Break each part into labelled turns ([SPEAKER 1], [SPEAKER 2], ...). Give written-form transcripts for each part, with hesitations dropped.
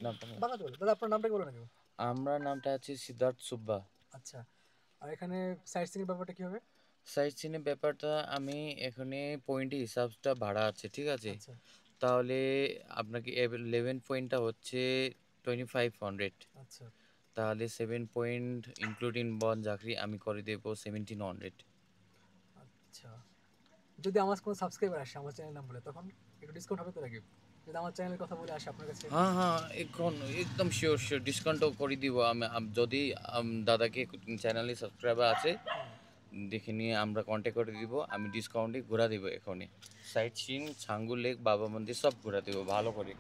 [SPEAKER 1] নামটা না।
[SPEAKER 2] বাংলা চলে। দাদা আপনার নামটা কি বলেন আগে?
[SPEAKER 1] আমার নামটা আছে সিদ্ধার্থ সুব্বা।
[SPEAKER 2] আচ্ছা। আর এখানে সাইট সিইং এর ব্যাপারটা কি হবে?
[SPEAKER 1] সাইট সিনের ব্যাপারটা আমি এখানে পয়েন্টের হিসাবটা ভাড়া আছে, ঠিক আছে?
[SPEAKER 2] আচ্ছা,
[SPEAKER 1] তাহলে আপনাকে 11 পয়েন্টটা হচ্ছে 2500,
[SPEAKER 2] আচ্ছা,
[SPEAKER 1] তাহলে 7 পয়েন্ট ইনক্লুডিং বন চাকরি আমি করে দেবো 1700।
[SPEAKER 2] আচ্ছা। যদি আমার কোনো সাবস্ক্রাইবার আসে আমার চ্যানেল নাম বলে তখন একটু ডিসকাউন্ট হবে তো নাকি? যদি আমার চ্যানেলের কথা বলে আসে আপনার কাছে?
[SPEAKER 1] হ্যাঁ হ্যাঁ, এখন একদম শিওর শিওর ডিসকাউন্টও করে দিব আমি। যদি দাদাকে চ্যানেলে সাবস্ক্রাইবার আছে
[SPEAKER 2] হুম।
[SPEAKER 1] দেখে নিয়ে আমরা কন্ট্যাক্ট করে দিব, আমি ডিসকাউন্টে ঘোরা দিব এখনই। সাইট সিন, ছাঙ্গু লেক, বাবা মন্দির সব ঘোরা দেবো ভালো করে।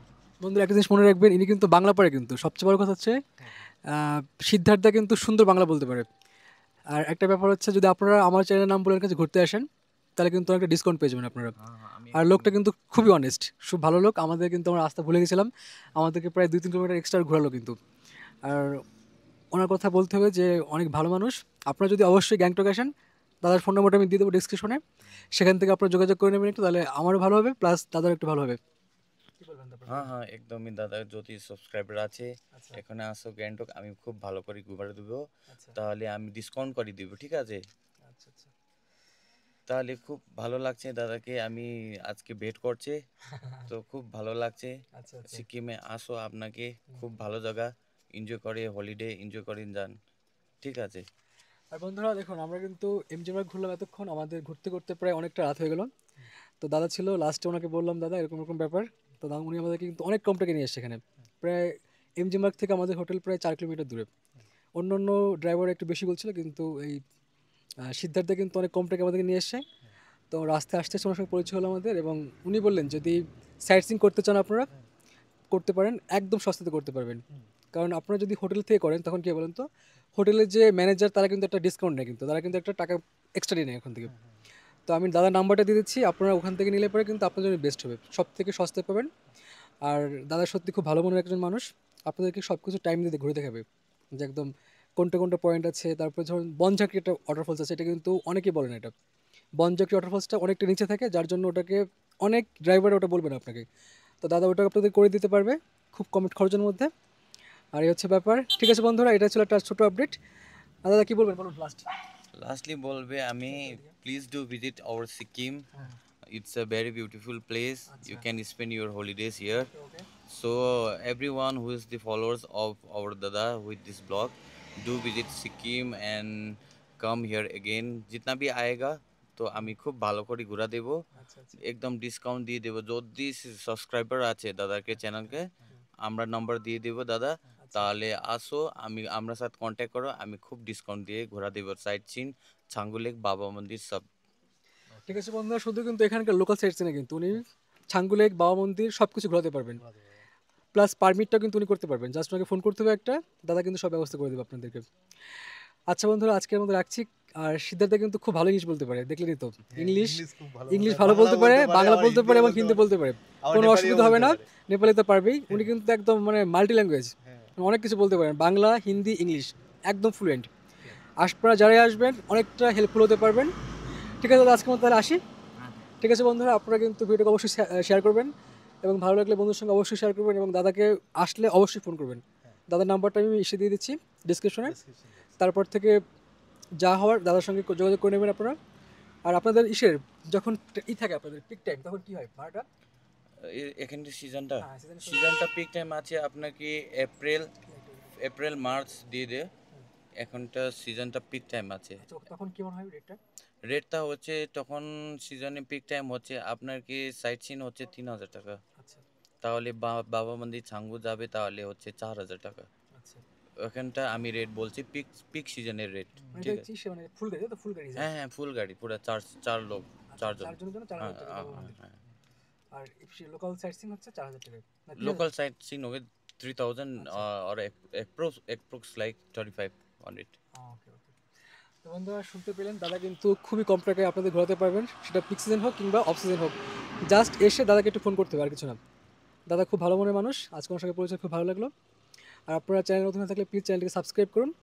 [SPEAKER 2] বন্ধুরা একটা জিনিস মনে রাখবেন, ইনি কিন্তু বাংলা পারে কিন্তু। সবচেয়ে বড় কথা হচ্ছে সিদ্ধার্থা কিন্তু সুন্দর বাংলা বলতে পারে। আর একটা ব্যাপার হচ্ছে যদি আপনারা আমার চ্যানেলের নাম বলে এর কাছে ঘুরতে আসেন, তাহলে কিন্তু অনেকটা ডিসকাউন্ট পেয়ে যাবেন আপনারা।
[SPEAKER 1] হ্যাঁ হ্যাঁ, আমি
[SPEAKER 2] আর
[SPEAKER 1] একদম।
[SPEAKER 2] লোকটা কিন্তু খুবই অনেস্ট, খুব ভালো লোক। আমাদের কিন্তু আমরা রাস্তা ভুলে গেছিলাম। আমাদেরকে প্রায় ২-৩ কিলোমিটার এক্সট্রা ঘোরালো কিন্তু। আর ওনার কথা বলতে হবে যে অনেক ভালো মানুষ। আপনারা যদি অবশ্যই গ্যাংটক আসেন, দাদার ফোন নম্বরটা আমি দিয়ে দেবো ডিসক্রিপশনে। সেখান থেকে আপনারা যোগাযোগ করে নেবেন একটু, তাহলে আমারও ভালো হবে প্লাস দাদার একটু ভালো হবে। কি বলবেন তারপর
[SPEAKER 1] হ্যাঁ
[SPEAKER 2] বলেন?
[SPEAKER 1] হ্যাঁ, একদমই দাদা, যদি সাবস্ক্রাইবার আছে
[SPEAKER 2] আচ্ছা,
[SPEAKER 1] এখানে আসো গ্যাংটক, আমি খুব ভালো করে ঘুরে দেবো।
[SPEAKER 2] আচ্ছা,
[SPEAKER 1] তাহলে আমি ডিসকাউন্ট করে দিব, ঠিক আছে?
[SPEAKER 2] আচ্ছা, আচ্ছা।
[SPEAKER 1] তাহলে খুব ভালো লাগছে দাদাকে আমি আজকে ভেট করছে, তো খুব ভালো লাগছে।
[SPEAKER 2] আচ্ছা, আচ্ছা।
[SPEAKER 1] সিকিমে আসো, আপনাকে
[SPEAKER 2] হুম।
[SPEAKER 1] খুব ভালো জায়গা, এনজয় করে হলিডে এনজয় করে যান, ঠিক আছে?
[SPEAKER 2] আর বন্ধুরা দেখুন আমরা কিন্তু এমজি মার্গ ঘুরলাম এতক্ষণ, আমাদের ঘুরতে করতে প্রায় অনেকটা রাত হয়ে গেল। তো দাদা ছিল লাস্টে, ওনাকে বললাম দাদা এরকম এরকম ব্যাপার। তো দাদা উনি আমাদেরকে কিন্তু অনেক কম টাকা নিয়ে এসছে এখানে। প্রায় এমজি মার্গ থেকে আমাদের হোটেল প্রায় ৪ কিলোমিটার দূরে। অন্য অন্য ড্রাইভার একটু বেশি বলছিল, কিন্তু এই সিদ্ধার্থে কিন্তু অনেক কম টাকা আমাদেরকে নিয়ে এসছে। তো রাস্তায় আসতে আসতে ওনার সঙ্গে পরিচয় হলো আমাদের, এবং উনি বললেন যদি সাইট সিং করতে চান আপনারা করতে পারেন, একদম সস্তাতে করতে পারবেন। কারণ আপনারা যদি হোটেল থেকে করেন তখন কি হয় বলেন তো, হোটেলের যে ম্যানেজার তারা কিন্তু একটা ডিসকাউন্ট নেয়, কিন্তু তারা কিন্তু একটা টাকা এক্সট্রা দিয়ে নেয় এখন থেকে। তো আমি দাদার নাম্বারটা দিয়ে দিচ্ছি, আপনারা ওখান থেকে নিলে পরে কিন্তু আপনার জন্য বেস্ট হবে, সব থেকে সস্তায় পাবেন। আর দাদা সত্যি খুব ভালো মনের একজন মানুষ, আপনাদেরকে সব কিছু টাইম দিয়ে ঘুরে দেখাবে যে একদম কোনটা কোনটা পয়েন্ট আছে। তারপরে ধরুন বনঝাঁকি একটা ওয়াটারফলস আছে, এটা কিন্তু অনেকেই বলেন এটা। বনঝাঁকি ওয়াটারফলসটা অনেকটা নিচে থাকে, যার জন্য ওটাকে অনেক ড্রাইভার ওটা বলবেন আপনাকে। তো দাদা ওটা আপনাদের করে দিতে পারবে খুব কম খরচের মধ্যে। আর এই হচ্ছে ব্যাপার। ঠিক আছে বন্ধুরা, এটা ছিল একটা ছোটো আপডেট। দাদা কি বলবেন বলুন লাস্ট।
[SPEAKER 1] লাস্টলি বলবে আমি, please do visit our Sikkim. It's a very beautiful place. You
[SPEAKER 2] আচ্ছা,
[SPEAKER 1] can spend your holidays here.
[SPEAKER 2] Okay, okay.
[SPEAKER 1] So everyone who is the followers of our Dada with this blog, do visit Sikkim and come here again. जितना भी आएगा তো আমি খুব ভালো করে ঘুরা দেবো,
[SPEAKER 2] আচ্ছা, আচ্ছা,
[SPEAKER 1] একদম ডিসকাউন্ট দিয়ে দেবো। যদি সাবস্ক্রাইবার আছে দাদাকে চ্যানেলকে, আমরা নম্বর দিয়ে দেবো দাদা।
[SPEAKER 2] আচ্ছা।
[SPEAKER 1] তাহলে আসো, আমরা সাথে কন্ট্যাক্ট করো, আমি খুব ডিসকাউন্ট দিয়ে ঘোরা দেবো। সাইট সিন, ছাঙ্গু লেক, বাবা মন্দির সব।
[SPEAKER 2] ঠিক আছে বন্ধুরা, শুধু কিন্তু এখানকার লোকাল সাইট সিনে কিন্তু উনি ছাঙ্গু লেক, বাবা মন্দির সব কিছু ঘোরাতে পারবেন। প্লাস পারমিটটাও কিন্তু উনি করতে পারবেন, জাস্ট ওনাকে ফোন করতে হবে একটা, দাদা কিন্তু সব ব্যবস্থা করে দেবে আপনাদেরকে। আচ্ছা বন্ধুরা, আজকের মতো রাখছি। আর সিদ্ধার্থ কিন্তু খুব ভালো ইংলিশ বলতে পারে, দেখলেনই তো। ইংলিশ ইংলিশ ভালো বলতে পারে, বাংলা বলতে পারে এবং হিন্দি বলতে পারে। কোনো অসুবিধা হবে না। নেপালি তো পারবেই উনি, কিন্তু একদম মানে মাল্টি ল্যাঙ্গুয়েজ, অনেক কিছু বলতে পারেন, বাংলা হিন্দি ইংলিশ একদম ফ্লুয়েন্ট। আপনারা যারাই আসবেন অনেকটা হেল্পফুল হতে পারবেন। ঠিক আছে দাদা, আজকের মতো তাহলে আসি। ঠিক আছে বন্ধুরা, আপনারা কিন্তু ভিডিওটা অবশ্যই শেয়ার করবেন, এবং ভালো লাগলে বন্ধুর সঙ্গে অবশ্যই শেয়ার করবেন, এবং দাদাকে আসলে অবশ্যই ফোন করবেন। দাদার নাম্বারটা আমি এসে দিয়ে দিচ্ছি ডিসক্রিপশনে। তারপর থেকে যা হওয়ার দাদার সঙ্গে যোগাযোগ করে নেবেন আপনারা। আর আপনাদের ইসের যখন থাকে আপনাদের পিক টাইম, তখন কি হয় ভাড়াটা?
[SPEAKER 1] এখানে সিজনটা,
[SPEAKER 2] হ্যাঁ সিজন শুরু।
[SPEAKER 1] সিজনটা পিক টাইম আছে আপনাকে এপ্রিল, এপ্রিল মার্চ দিয়ে দে। এখনটা সিজনটা পিক টাইম আছে।
[SPEAKER 2] আচ্ছা, তখন কেমন হয় রেটটা?
[SPEAKER 1] রেটটা হচ্ছে তখন সিজনে পিক টাইম হচ্ছে আপনার কি সাইট সিন হচ্ছে 3000 টাকা।
[SPEAKER 2] আচ্ছা,
[SPEAKER 1] তাহলে বাবা মন্দির ছাঙ্গু যাবে তাহলে হচ্ছে 4000 টাকা।
[SPEAKER 2] আচ্ছা।
[SPEAKER 1] ওখানটা আমি রেট বলছি পিক পিক সিজনের রেট,
[SPEAKER 2] মানে এটা
[SPEAKER 1] ঠিক আছে?
[SPEAKER 2] হচ্ছে মানে ফুল গাড়ি, তো ফুল গাড়ি যায়।
[SPEAKER 1] হ্যাঁ হ্যাঁ, ফুল গাড়ি পুরো চার চার লোক,
[SPEAKER 2] আচ্ছা,
[SPEAKER 1] চারজন।
[SPEAKER 2] চারজনের জন্য চার
[SPEAKER 1] হ্যাঁ
[SPEAKER 2] হাজার টাকা
[SPEAKER 1] হ্যাঁ
[SPEAKER 2] বাবা
[SPEAKER 1] হ্যাঁ
[SPEAKER 2] মন্দির।
[SPEAKER 1] হ্যাঁ।
[SPEAKER 2] আর লোকাল সাইট সিন হচ্ছে 4,000 টাকা না 3,000?
[SPEAKER 1] লোকাল সাইট সিন হবে 3000,
[SPEAKER 2] আচ্ছা,
[SPEAKER 1] or approx like 2500।
[SPEAKER 2] ওকে, ওকে। তো বন্ধুরা শুনতে পেলেন, দাদা কিন্তু খুবই কম টাকায় আপনাদের ঘোরাতে পারবেন, সেটা পিক সিজন হোক কিংবা অফ সিজন হোক। জাস্ট এসে দাদাকে একটু ফোন করতে হবে, আর কিছু না। দাদা খুব ভালো মনের মানুষ, আজকে ওনার সঙ্গে পরিচয় খুব ভালো লাগলো। আর আপনারা চ্যানেল নতুন হয়ে থাকলে প্লিজ চ্যানেলটিকে সাবস্ক্রাইব করুন।